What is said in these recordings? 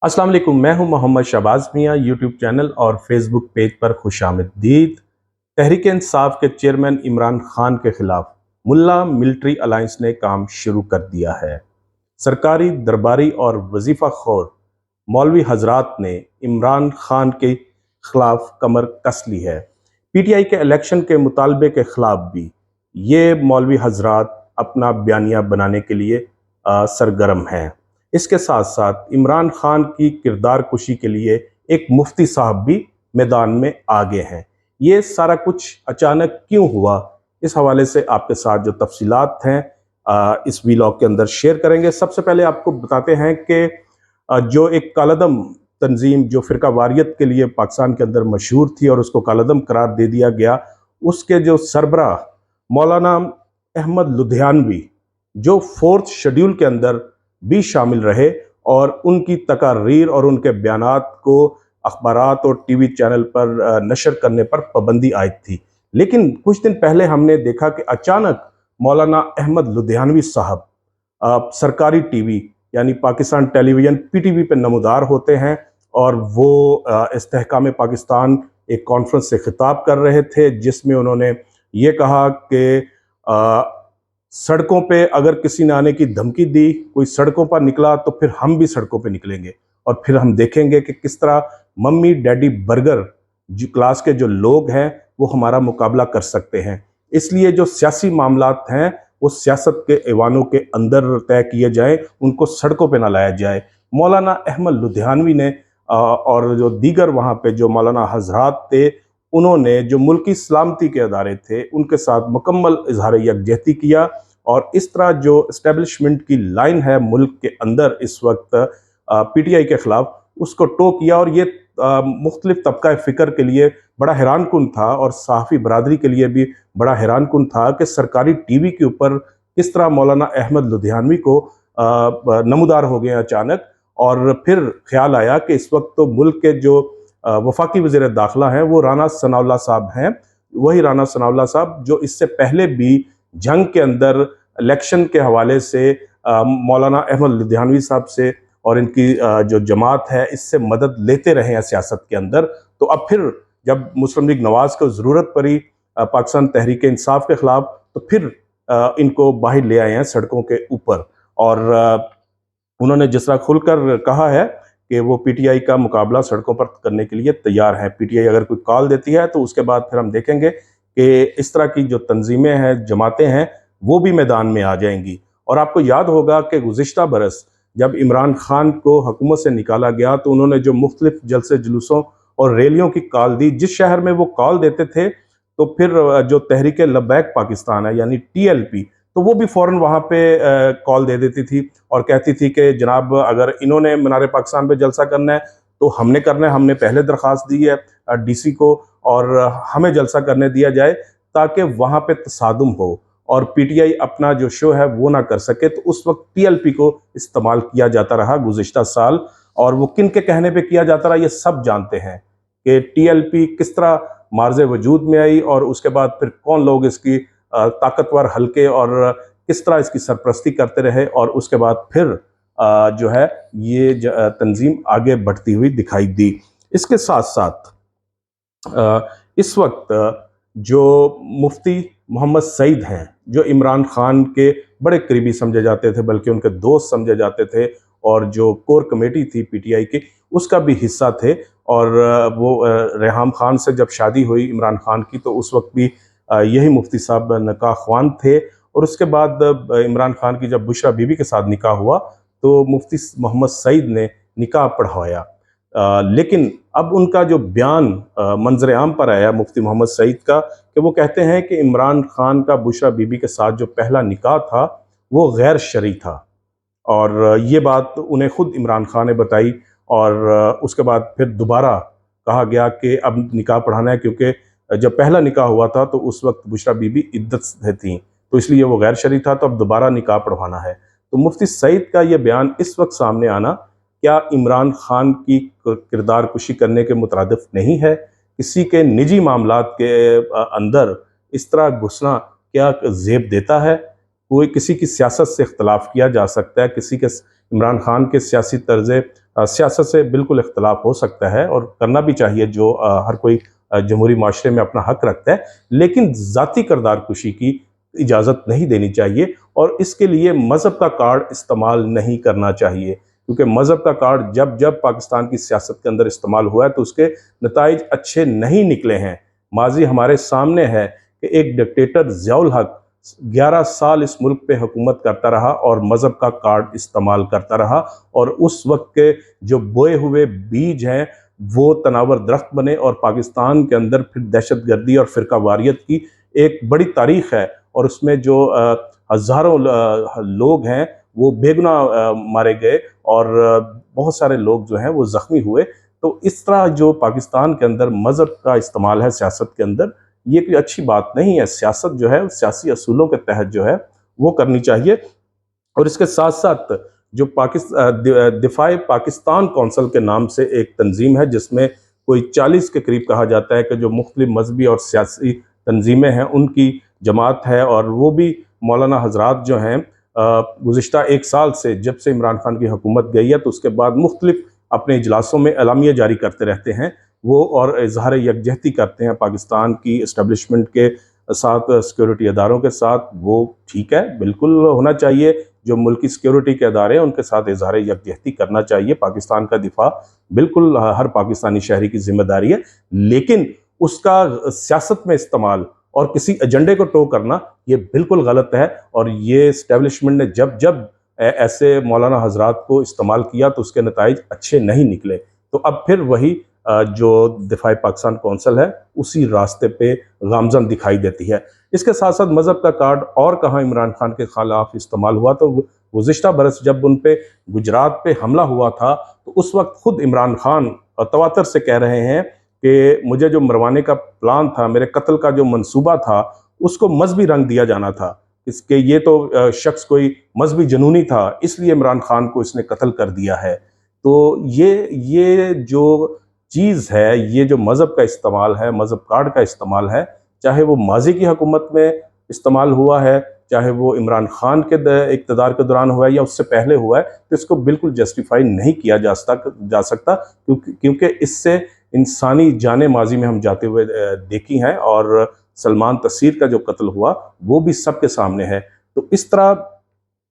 अस्सलाम वालेकुम। मैं हूं मोहम्मद शहबाज मियां। यूट्यूब चैनल और फेसबुक पेज पर खुशामदीद। तहरीक इंसाफ के चेयरमैन इमरान खान के खिलाफ मुल्ला मिलिट्री अलायंस ने काम शुरू कर दिया है। सरकारी दरबारी और वजीफा खोर मौलवी हजरात ने इमरान खान के खिलाफ कमर कस ली है। पीटीआई के इलेक्शन के मुतालबे के खिलाफ भी ये मौलवी हजरात अपना बयानिया बनाने के लिए सरगर्म हैं। इसके साथ साथ इमरान खान की किरदार कुशी के लिए एक मुफ्ती साहब भी मैदान में आगे हैं। ये सारा कुछ अचानक क्यों हुआ, इस हवाले से आपके साथ जो तफसीलात हैं इस वीलॉग के अंदर शेयर करेंगे। सबसे पहले आपको बताते हैं कि जो एक कालादम तंजीम जो फ़िरका वारियत के लिए पाकिस्तान के अंदर मशहूर थी और उसको कालादम करार दे दिया गया, उसके जो सरबराह मौलाना अहमद लुधियानवी जो 4th शेड्यूल के अंदर भी शामिल रहे और उनकी तकारीर और उनके बयानात को अखबारात और टीवी चैनल पर नशर करने पर पाबंदी आयद थी। लेकिन कुछ दिन पहले हमने देखा कि अचानक मौलाना अहमद लुधियानवी साहब सरकारी टीवी यानी पाकिस्तान टेलीविज़न पीटीवी पे नमूदार होते हैं और वो इस्तेहकाम पाकिस्तान एक कॉन्फ्रेंस से खिताब कर रहे थे, जिसमें उन्होंने ये कहा कि सड़कों पे अगर किसी ने आने की धमकी दी, कोई सड़कों पर निकला तो फिर हम भी सड़कों पे निकलेंगे और फिर हम देखेंगे कि किस तरह मम्मी डैडी बर्गर जो क्लास के जो लोग हैं वो हमारा मुकाबला कर सकते हैं। इसलिए जो सियासी मामलात हैं वो सियासत के ऐवानों के अंदर तय किए जाएं, उनको सड़कों पे ना लाया जाए। मौलाना अहमद लुधियानवी ने और जो दीगर वहाँ पे जो मौलाना हजरात थे, उन्होंने जो मुल्की सलामती के अदारे थे उनके साथ मुकम्मल इजहार यकजहती किया और इस तरह जो इस्टेब्लिशमेंट की लाइन है मुल्क के अंदर इस वक्त पीटीआई के खिलाफ, उसको टो किया। और ये मुख्तलिफ तबका फ़िक्र के लिए बड़ा हैरान कुन था और सहाफ़ी बरादरी के लिए भी बड़ा हैरान कुन था कि सरकारी टीवी के ऊपर किस तरह मौलाना अहमद लुधियानवी को नमूदार हो गए अचानक। और फिर ख्याल आया कि इस वक्त तो मुल्क के जो वफाकी वज़ीर दाखिला हैं वो राना सनाउल्लाह साहब हैं। वही राना सनाउल्लाह साहब जो इससे पहले भी जंग के अंदर इलेक्शन के हवाले से मौलाना अहमद लुधियानवी साहब से और इनकी जो जमात है इससे मदद लेते रहे हैं सियासत के अंदर। तो अब फिर जब मुस्लिम लीग नवाज को ज़रूरत पड़ी पाकिस्तान तहरीक इंसाफ के खिलाफ, तो फिर इनको बाहर ले आए हैं सड़कों के ऊपर। और उन्होंने जिस तरह खुलकर कहा है कि वो पीटीआई का मुकाबला सड़कों पर करने के लिए तैयार है। पीटीआई अगर कोई कॉल देती है तो उसके बाद फिर हम देखेंगे कि इस तरह की जो तंजीमें हैं, जमातें हैं, वो भी मैदान में आ जाएंगी। और आपको याद होगा कि गुज़िश्ता बरस जब इमरान खान को हुकूमत से निकाला गया तो उन्होंने जो मुख्तलिफ जलसे जुलूसों और रैलियों की कॉल दी, जिस शहर में वो कॉल देते थे तो फिर जो तहरीक लब्बैक पाकिस्तान है यानी टीएलपी, तो वो भी फ़ौरन वहाँ पे कॉल दे देती थी और कहती थी कि जनाब अगर इन्होंने मीनार पाकिस्तान पे जलसा करना है तो हमने करना है, हमने पहले दरख्वास्त दी है डीसी को और हमें जलसा करने दिया जाए ताकि वहाँ पे तसादुम हो और पीटीआई अपना जो शो है वो ना कर सके। तो उस वक्त टीएलपी को इस्तेमाल किया जाता रहा गुज़िश्ता साल, और वो किन के कहने पे किया जाता रहा ये सब जानते हैं कि टीएलपी किस तरह मार्ज़े वजूद में आई और उसके बाद फिर कौन लोग इसकी ताकतवर हल्के और किस तरह इसकी सरपरस्ती करते रहे और उसके बाद फिर जो है ये तंजीम आगे बढ़ती हुई दिखाई दी। इसके साथ साथ इस वक्त जो मुफ्ती मोहम्मद सईद हैं, जो इमरान खान के बड़े करीबी समझे जाते थे, बल्कि उनके दोस्त समझे जाते थे और जो कोर कमेटी थी पीटीआई की उसका भी हिस्सा थे। और वो रेहाम खान से जब शादी हुई इमरान खान की तो उस वक्त भी यही मुफ्ती साहब निकाह ख्वान थे। और उसके बाद इमरान खान की जब बुशरा बीबी के साथ निकाह हुआ तो मुफ्ती मोहम्मद सईद ने निकाह पढ़वाया। लेकिन अब उनका जो बयान मंजर आम पर आया मुफ्ती मोहम्मद सईद का, कि वो कहते हैं कि इमरान खान का बुशरा बीबी के साथ जो पहला निकाह था वो गैर शरई था। और ये बात उन्हें खुद इमरान खान ने बताई और उसके बाद फिर दोबारा कहा गया कि अब निकाह पढ़ाना है, क्योंकि जब पहला निकाह हुआ था तो उस वक्त बुशरा बीबी इद्दत से थी तो इसलिए वो गैर शरई था, तो अब दोबारा निकाह पढ़वाना है। तो मुफ्ती सईद का ये बयान इस वक्त सामने आना क्या इमरान खान की किरदार कुशी करने के मुतरादिफ नहीं है? किसी के निजी मामलात के अंदर इस तरह घुसना क्या ज़ेब देता है? कोई किसी की सियासत से इख्तलाफ किया जा सकता है, किसी के इमरान खान के सियासी तर्ज़ सियासत से बिल्कुल इख्तलाफ हो सकता है और करना भी चाहिए, जो हर कोई जमहूरी माशरे में अपना हक रखता है, लेकिन ज़ाती किरदार कुशी की इजाज़त नहीं देनी चाहिए और इसके लिए मज़हब का कार्ड इस्तेमाल नहीं करना चाहिए, क्योंकि मज़हब का कार्ड जब जब पाकिस्तान की सियासत के अंदर इस्तेमाल हुआ है तो उसके नताइज अच्छे नहीं निकले हैं। माजी हमारे सामने है कि एक डिक्टेटर ज़ियाउल हक 11 साल इस मुल्क पे हुकूमत करता रहा और मज़हब का कार्ड इस्तेमाल करता रहा, और उस वक्त के जो बोए हुए बीज हैं वो तनावर दरख्त बने और पाकिस्तान के अंदर फिर दहशतगर्दी और फ़िरका वारियत की एक बड़ी तारीख़ है, और उसमें जो हज़ारों लोग हैं वो बेगुनाह मारे गए और बहुत सारे लोग जो हैं वो ज़ख्मी हुए। तो इस तरह जो पाकिस्तान के अंदर मज़हब का इस्तेमाल है सियासत के अंदर, ये कोई अच्छी बात नहीं है। सियासत जो है सियासी असूलों के तहत जो है वो करनी चाहिए। और इसके साथ साथ जो दिफाए पाकिस्तान कौंसल के नाम से एक तंजीम है, जिसमें कोई 40 के करीब कहा जाता है कि जो मुख्तलिफ मजहबी और सियासी तंजीमें हैं उनकी जमात है, और वो भी मौलाना हजरात जो हैं गुज़िश्ता 1 साल से, जब से इमरान खान की हुकूमत गई है तो उसके बाद मुख्तलिफ अपने इजलासों में एलामिया जारी करते रहते हैं वो, और इजहार यकजहती करते हैं पाकिस्तान की इस्टेब्लिशमेंट के साथ, सिक्योरिटी अदारों के साथ। वो ठीक है, बिल्कुल होना चाहिए, जो मुल्की सिक्योरिटी के अदारे हैं उनके साथ इजहार यकजहती करना चाहिए। पाकिस्तान का दिफा बिल्कुल हर पाकिस्तानी शहरी की जिम्मेदारी है, लेकिन उसका सियासत में इस्तेमाल और किसी एजेंडे को टो करना ये बिल्कुल गलत है। और ये इस्टेब्लिशमेंट ने जब जब ऐसे मौलाना हजरात को इस्तेमाल किया तो उसके नताइज अच्छे नहीं निकले। तो अब फिर वही जो दिफाई पाकिस्तान कौंसल है उसी रास्ते पे गामजन दिखाई देती है। इसके साथ साथ मज़हब का कार्ड और कहाँ इमरान खान के खिलाफ इस्तेमाल हुआ, तो गुज़िश्ता बरस जब उन पे गुजरात पे हमला हुआ था तो उस वक्त खुद इमरान खान तवातर से कह रहे हैं कि मुझे जो मरवाने का प्लान था, मेरे कत्ल का जो मंसूबा था, उसको मजहबी रंग दिया जाना था। इसके ये तो शख्स कोई मजहबी जुनूनी था, इसलिए इमरान खान को इसने कत्ल कर दिया है। तो ये जो चीज़ है, ये जो मज़हब का इस्तेमाल है, मज़हब कार्ड का इस्तेमाल है, चाहे वो माजी की हुकूमत में इस्तेमाल हुआ है, चाहे वो इमरान खान के इक़्तिदार के दौरान हुआ है या उससे पहले हुआ है, तो इसको बिल्कुल जस्टिफाई नहीं किया जा सकता, क्योंकि इससे इंसानी जानें माजी में हम जाते हुए देखी हैं, और सलमान तसीर का जो कत्ल हुआ वो भी सबके सामने है। तो इस तरह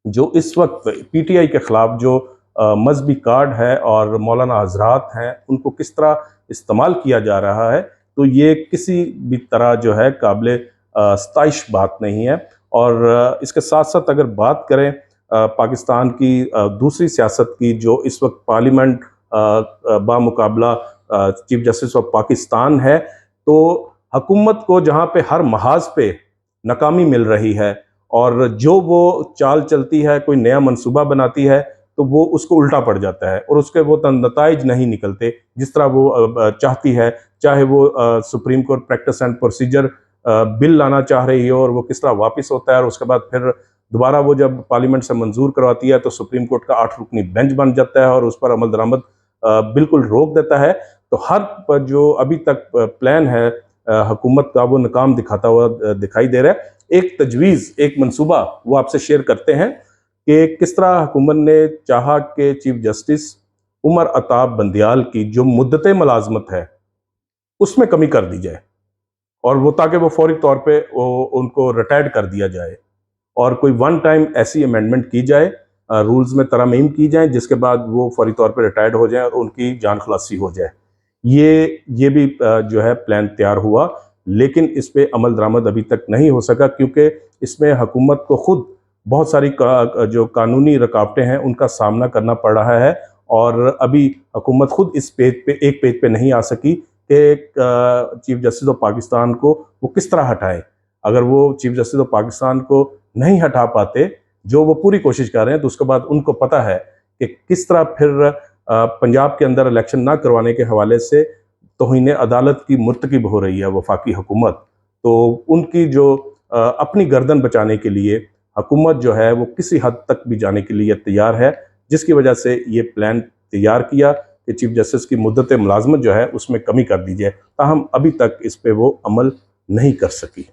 जो इस वक्त पीटीआई के ख़िलाफ़ जो मजहबी कार्ड है और मौलाना हजरात हैं उनको किस तरह इस्तेमाल किया जा रहा है, तो ये किसी भी तरह जो है काबिल सताइश बात नहीं है। और इसके साथ साथ अगर बात करें पाकिस्तान की दूसरी सियासत की, जो इस वक्त पार्लियामेंट बामुकाबला चीफ जस्टिस ऑफ पाकिस्तान है, तो हुकूमत को जहाँ पे हर महाज पे नाकामी मिल रही है और जो वो चाल चलती है, कोई नया मंसूबा बनाती है तो वो उसको उल्टा पड़ जाता है और उसके वो नताइज नहीं निकलते जिस तरह वो चाहती है। चाहे वो supreme court practice and procedure bill लाना चाह रही है और वो किस तरह वापस होता है, और उसके बाद फिर दोबारा वो जब पार्लियामेंट से मंजूर करवाती है तो सुप्रीम कोर्ट का 8 रुकनी बेंच बन जाता है और उस पर अमल दरामद बिल्कुल रोक देता है। तो हर पर जो अभी तक प्लान है हुकूमत का, वो नाकाम दिखाता हुआ दिखाई दे रहा है। एक तजवीज़, एक मंसूबा वो आपसे शेयर करते हैं कि किस तरह हुकूमत ने चाहा कि चीफ जस्टिस उमर अताब बंदियाल की जो मुद्दत मुलाजमत है उसमें कमी कर दी जाए, और वो ताकि वो फौरी तौर पे उनको रिटायर्ड कर दिया जाए और कोई वन टाइम ऐसी अमेंडमेंट की जाए, रूल्स में तरमीम की जाए, जिसके बाद वो फौरी तौर पे रिटायर्ड हो जाए और उनकी जान खलासी हो जाए। ये भी जो है प्लान तैयार हुआ, लेकिन इस पे अमल दरामद अभी तक नहीं हो सका, क्योंकि इसमें हुकूमत को खुद बहुत सारी जो कानूनी रुकावटें हैं उनका सामना करना पड़ रहा है, और अभी हुकूमत खुद इस एक पेज पे नहीं आ सकी कि चीफ जस्टिस ऑफ पाकिस्तान को वो किस तरह हटाए। अगर वो चीफ जस्टिस ऑफ पाकिस्तान को नहीं हटा पाते, जो वो पूरी कोशिश कर रहे हैं, तो उसके बाद उनको पता है कि किस तरह फिर पंजाब के अंदर इलेक्शन ना करवाने के हवाले से तौहीन अदालत की मुर्तकिब हो रही है वफाकी हुकूमत। तो उनकी जो अपनी गर्दन बचाने के लिए हुकूमत जो है वो किसी हद तक भी जाने के लिए तैयार है, जिसकी वजह से ये प्लान तैयार किया कि चीफ जस्टिस की मुद्दत मुलाजमत जो है उसमें कमी कर दी जाए। ताहम अभी तक इस पर वो अमल नहीं कर सकी।